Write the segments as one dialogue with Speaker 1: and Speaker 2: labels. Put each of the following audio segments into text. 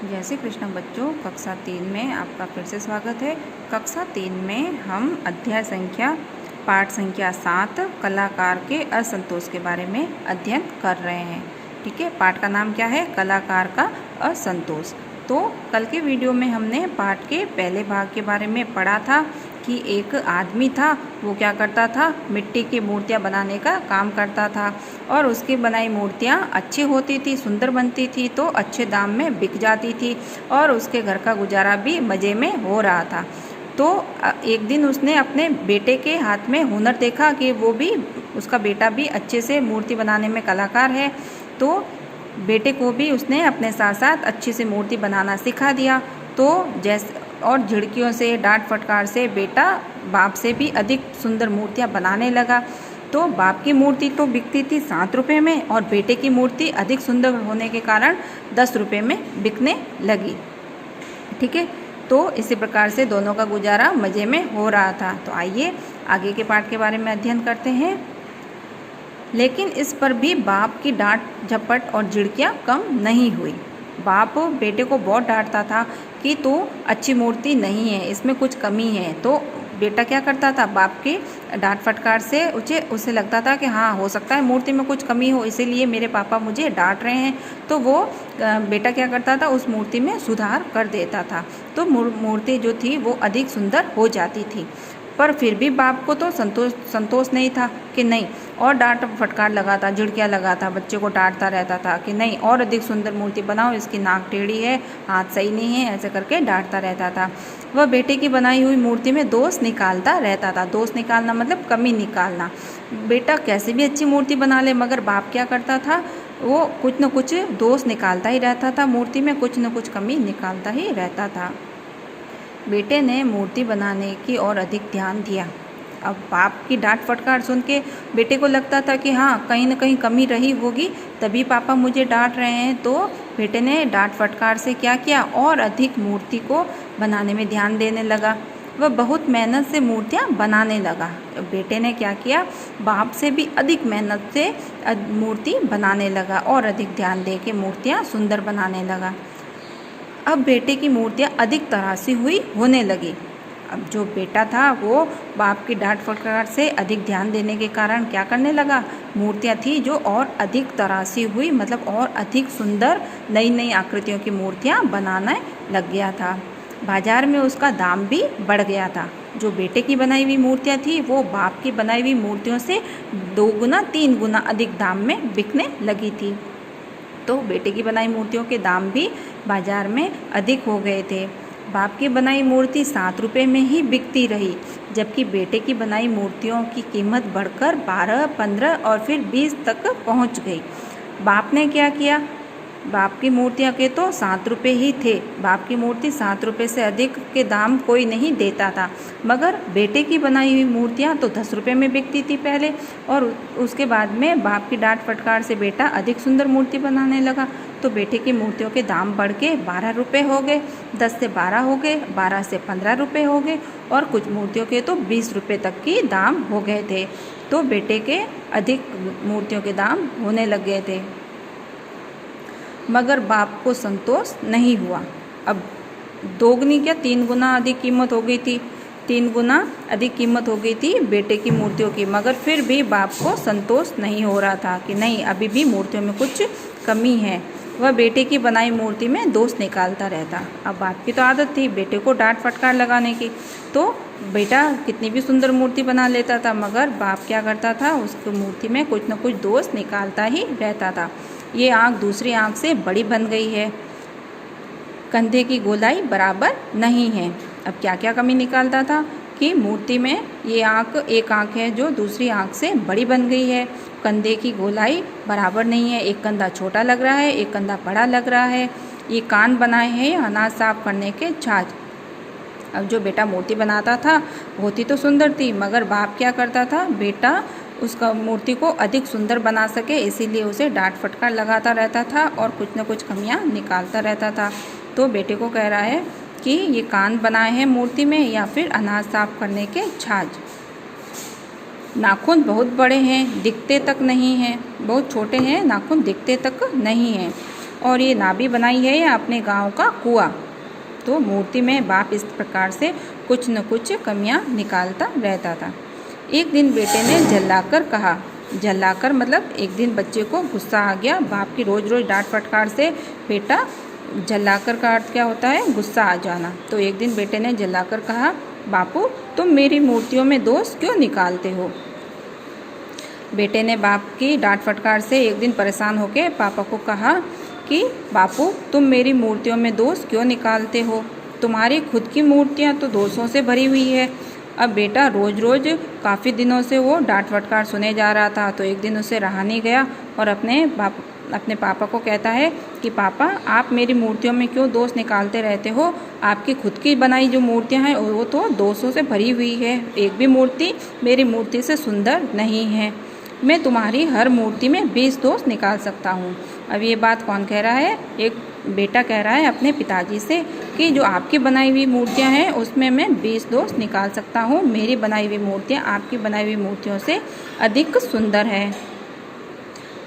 Speaker 1: जय श्री कृष्ण बच्चों, कक्षा 3 में आपका फिर से स्वागत है। कक्षा 3 में हम अध्याय संख्या पाठ संख्या 7 कलाकार के असंतोष के बारे में अध्ययन कर रहे हैं। ठीक है, पाठ का नाम क्या है? कलाकार का असंतोष। तो कल के वीडियो में हमने पाठ के पहले भाग के बारे में पढ़ा था कि एक आदमी था, वो क्या करता था, मिट्टी की मूर्तियाँ बनाने का काम करता था और उसकी बनाई मूर्तियाँ अच्छी होती थी, सुंदर बनती थी तो अच्छे दाम में बिक जाती थी और उसके घर का गुजारा भी मज़े में हो रहा था। तो एक दिन उसने अपने बेटे के हाथ में हुनर देखा कि वो भी, उसका बेटा भी अच्छे से मूर्ति बनाने में कलाकार है, तो बेटे को भी उसने अपने साथ साथ अच्छी सी मूर्ति बनाना सिखा दिया। तो जैसे और झिड़कियों से, डांट फटकार से बेटा बाप से भी अधिक सुंदर मूर्तियां बनाने लगा। तो बाप की मूर्ति तो बिकती थी 7 रुपये में और बेटे की मूर्ति अधिक सुंदर होने के कारण 10 रुपये में बिकने लगी। ठीक है, तो इसी प्रकार से दोनों का गुजारा मज़े में हो रहा था। तो आइए आगे के पाठ के बारे में अध्ययन करते हैं। लेकिन इस पर भी बाप की डांट झपट और झिड़कियाँ कम नहीं हुई। बाप बेटे को बहुत डांटता था कि तू अच्छी मूर्ति नहीं है, इसमें कुछ कमी है। तो बेटा क्या करता था, बाप के डांट फटकार से उसे लगता था कि हाँ, हो सकता है मूर्ति में कुछ कमी हो, इसीलिए मेरे पापा मुझे डांट रहे हैं। तो वो बेटा क्या करता था, उस मूर्ति में सुधार कर देता था, तो मूर्ति जो थी वो अधिक सुंदर हो जाती थी। पर फिर भी बाप को तो संतोष नहीं था कि नहीं, और डांट फटकार लगाता, झिड़कियाँ लगाता, बच्चे को डांटता रहता था कि नहीं और अधिक सुंदर मूर्ति बनाओ, इसकी नाक टेढ़ी है, हाथ सही नहीं है, ऐसे करके डांटता रहता था। वह बेटे की बनाई हुई मूर्ति में दोष निकालता रहता था। दोष निकालना मतलब कमी निकालना। बेटा कैसे भी अच्छी मूर्ति बना ले, मगर बाप क्या करता था, वो कुछ न कुछ दोष निकालता ही रहता था, मूर्ति में कुछ न कुछ कमी निकालता ही रहता था। बेटे ने मूर्ति बनाने की ओर अधिक ध्यान दिया। अब बाप की डांट फटकार सुन के बेटे को लगता था कि हाँ, कहीं न कहीं कमी रही होगी, तभी पापा मुझे डांट रहे हैं। तो बेटे ने डांट फटकार से क्या किया, और अधिक मूर्ति को बनाने में ध्यान देने लगा। वह बहुत मेहनत से मूर्तियाँ बनाने लगा। बेटे ने क्या किया, बाप से भी अधिक मेहनत से मूर्ति बनाने लगा और अधिक ध्यान दे के मूर्तियाँ सुंदर बनाने लगा। अब बेटे की मूर्तियाँ अधिक तराशी हुई होने लगी। अब जो बेटा था वो बाप की डांट फटकार से अधिक ध्यान देने के कारण क्या करने लगा, मूर्तियाँ थी जो और अधिक तराशी हुई, मतलब और अधिक सुंदर नई नई आकृतियों की मूर्तियाँ बनाने लग गया था। बाजार में उसका दाम भी बढ़ गया था। जो बेटे की बनाई हुई मूर्तियाँ थी वो बाप की बनाई हुई मूर्तियों से 2 गुना 3 गुना अधिक दाम में बिकने लगी थी। तो बेटे की बनाई मूर्तियों के दाम भी बाजार में अधिक हो गए थे। बाप की बनाई मूर्ति 7 रुपये में ही बिकती रही, जबकि बेटे की बनाई मूर्तियों की कीमत बढ़कर 12, 15 और फिर 20 तक पहुंच गई। बाप ने क्या किया, बाप की मूर्तियाँ के तो 7 रुपये ही थे। बाप की मूर्ति 7 रुपये से अधिक के दाम कोई नहीं देता था, मगर बेटे की बनाई हुई मूर्तियाँ तो 10 रुपये में बिकती थी पहले, और उसके बाद में बाप की डांट फटकार से बेटा अधिक सुंदर मूर्ति बनाने लगा। तो बेटे की मूर्तियों के दाम बढ़ के 12 रुपये हो गए, 10 से 12 हो गए, 12 से 15 रुपये हो गए, और कुछ मूर्तियों के तो 20 रुपये तक की दाम हो गए थे। तो बेटे के अधिक मूर्तियों के दाम होने लग गए थे, मगर बाप को संतोष नहीं हुआ। अब 2 गुनी क्या 3 गुना अधिक कीमत हो गई थी, 3 गुना अधिक कीमत हो गई थी बेटे की मूर्तियों की, मगर फिर भी बाप को संतोष नहीं हो रहा था कि नहीं, अभी भी मूर्तियों में कुछ कमी है। वह बेटे की बनाई मूर्ति में दोष निकालता रहता। अब बाप की तो आदत थी बेटे को डांट फटकार लगाने की, तो बेटा कितनी भी सुंदर मूर्ति बना लेता था, मगर बाप क्या करता था, उसकी मूर्ति में कुछ न कुछ दोष निकालता ही रहता था। ये आँख दूसरी आँख से बड़ी बन गई है, कंधे की गोलाई बराबर नहीं है। अब क्या क्या कमी निकालता था कि मूर्ति में ये आँख, एक आँख है जो दूसरी आँख से बड़ी बन गई है, कंधे की गोलाई बराबर नहीं है, एक कंधा छोटा लग रहा है, एक कंधा बड़ा लग रहा है, ये कान बनाए हैं अनाज साफ करने के छाछ। अब जो बेटा मूर्ति बनाता था होती तो सुंदर थी, मगर बाप क्या करता था, बेटा उसका मूर्ति को अधिक सुंदर बना सके इसीलिए उसे डांट फटकार लगाता रहता था और कुछ न कुछ कमियां निकालता रहता था। तो बेटे को कह रहा है कि ये कान बनाए हैं मूर्ति में या फिर अनाज साफ करने के छाछ। नाखून बहुत बड़े हैं, दिखते तक नहीं हैं, बहुत छोटे हैं, नाखून दिखते तक नहीं हैं। और ये नाभि बनाई है या अपने गांव का कुआं। तो मूर्ति में बाप इस प्रकार से कुछ न कुछ कमियां निकालता रहता था। एक दिन बेटे ने झल्लाकर कहा, झल्लाकर मतलब एक दिन बच्चे को गुस्सा आ गया बाप की रोज़ रोज़ डांट फटकार से। बेटा, झल्लाकर का अर्थ क्या होता है? गुस्सा आ जाना। तो एक दिन बेटे ने झल्लाकर कहा, बापू तुम मेरी मूर्तियों में दोष क्यों निकालते हो? बेटे ने बाप की डांट फटकार से एक दिन परेशान होकर पापा को कहा कि बापू तुम मेरी मूर्तियों में दोष क्यों निकालते हो? तुम्हारी खुद की मूर्तियाँ तो दोषों से भरी हुई है। अब बेटा रोज़ रोज़ काफ़ी दिनों से वो डांट फटकार सुने जा रहा था, तो एक दिन उसे रहा नहीं गया और अपने पापा को कहता है कि पापा आप मेरी मूर्तियों में क्यों दोष निकालते रहते हो? आपकी खुद की बनाई जो मूर्तियाँ हैं वो तो दोषों से भरी हुई है। एक भी मूर्ति मेरी मूर्ति से सुंदर नहीं है। मैं तुम्हारी हर मूर्ति में 20 दोष निकाल सकता हूँ। अब ये बात कौन कह रहा है? एक बेटा कह रहा है अपने पिताजी से कि जो आपकी बनाई हुई मूर्तियाँ हैं उसमें मैं 20 दोष निकाल सकता हूँ। मेरी बनाई हुई मूर्तियाँ आपकी बनाई हुई मूर्तियों से अधिक सुंदर है।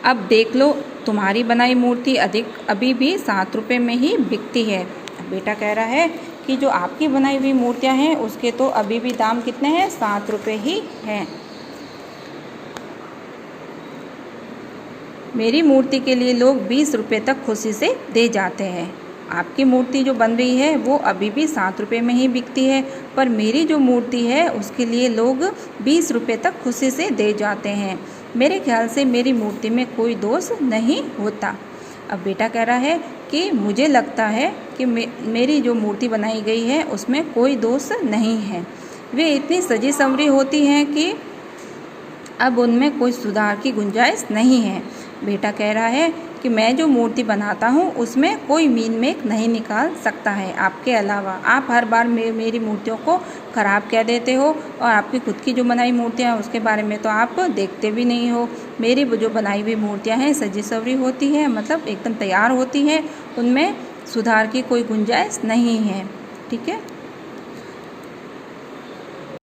Speaker 1: अब देख लो तुम्हारी बनाई मूर्ति अभी भी 7 रुपये में ही बिकती है। बेटा कह रहा है कि जो आपकी बनाई हुई मूर्तियाँ हैं उसके तो अभी भी दाम कितने हैं? 7 रुपये ही हैं। मेरी मूर्ति के लिए लोग 20 रुपये तक खुशी से दे जाते हैं। आपकी मूर्ति जो बन रही है वो अभी भी 7 रुपये में ही बिकती है, पर मेरी जो मूर्ति है उसके लिए लोग 20 रुपये तक खुशी से दे जाते हैं। मेरे ख्याल से मेरी मूर्ति में कोई दोष नहीं होता। अब बेटा कह रहा है कि मुझे लगता है कि मेरी जो मूर्ति बनाई गई है उसमें कोई दोष नहीं है। वे इतनी सजी संवरी होती हैं कि अब उनमें कोई सुधार की गुंजाइश नहीं है। बेटा कह रहा है कि मैं जो मूर्ति बनाता हूँ उसमें कोई मीन मेक नहीं निकाल सकता है आपके अलावा। आप हर बार मेरी मूर्तियों को ख़राब कह देते हो और आपकी खुद की जो बनाई मूर्तियाँ हैं उसके बारे में तो आप देखते भी नहीं हो। मेरी जो बनाई हुई मूर्तियाँ हैं सजी सवरी होती है, मतलब एकदम तैयार होती है, उनमें सुधार की कोई गुंजाइश नहीं है। ठीक है।